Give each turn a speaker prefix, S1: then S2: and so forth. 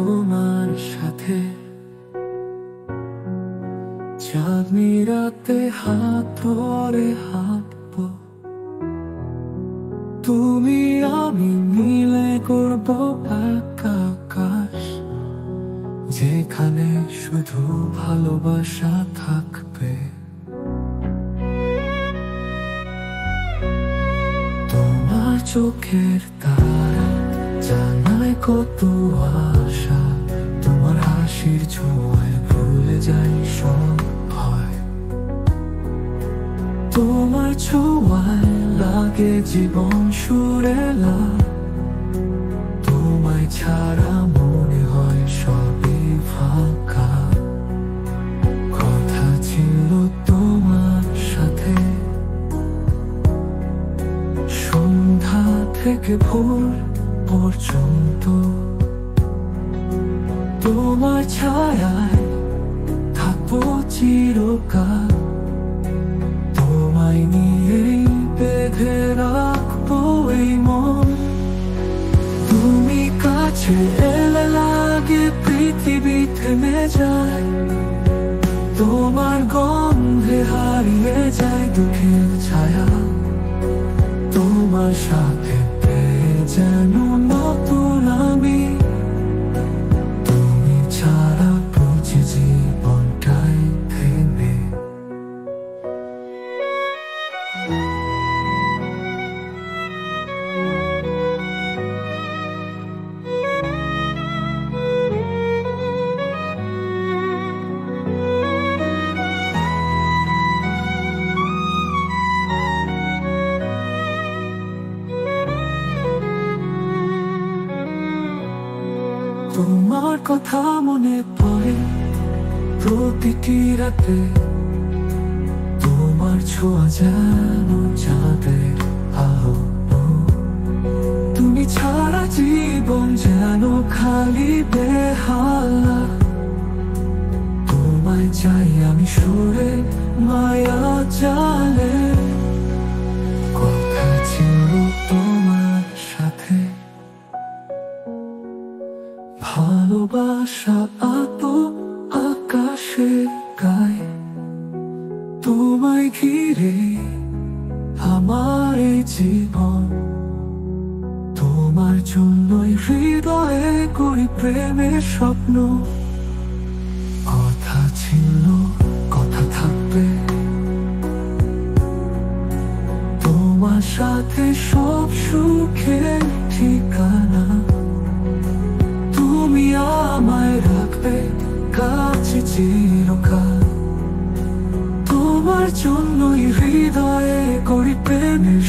S1: তোমার সাথে চাঁদনি রাতে হাত ধরে হাঁটবো, তুমি আমি মিলে করব এক আকাশ, যেখানে শুধু ভালোবাসা থাকবে। তোমার চোখের তারা জানায় কত আশা, তোমার হাসির ছোঁয়ায় ভুলে যাই সব ভয়। তোমার ছোঁয়ায় লাগে জীবন সুরেলা, তোমায় ছাড়া মনে হয় সবই ফাঁকা। কথা ছিল তোমার সাথে সন্ধ্যা থেকে ভোর পর্যন্ত, তোমার ছায়ায় থাকবো চিরকাল। তোমায় নিয়েই বেঁধে রাখবো এই মন, তুমি কাছে এলে লাগে পৃথিবী থেমে যায়। তোমার গন্ধে হারিয়ে যায় দুঃখের ছায়া, তোমার সাথে পেয়ে যেন নতুন আমি। তুমি ছাড়া বুঝি জীবনটাই থেমে। তোমার কথা মনে পড়ে প্রতিটি রাতে, তোমার ছোঁয়া যেন চাঁদের আলো। তুমি ছাড়া জীবন যেন খালি বেহালা, তোমায় চাই আমি সুরে মায়া জালে। কথা ছিল তোমার সাথে ভালোবাসা আতো আকাশে গায়ে, তোমায় ঘিরে আমার এই জীবন। তোমার জন্যই হৃদয়ে করি প্রেমের স্বপ্ন। কথা ছিল কথা থাকবে, তোমার সাথে সব সুখের ঠিকানা। তুমি আমায় রাখবে কাছে চিরকাল, তোমার জন্যই হৃদয়ে করি প্রেমের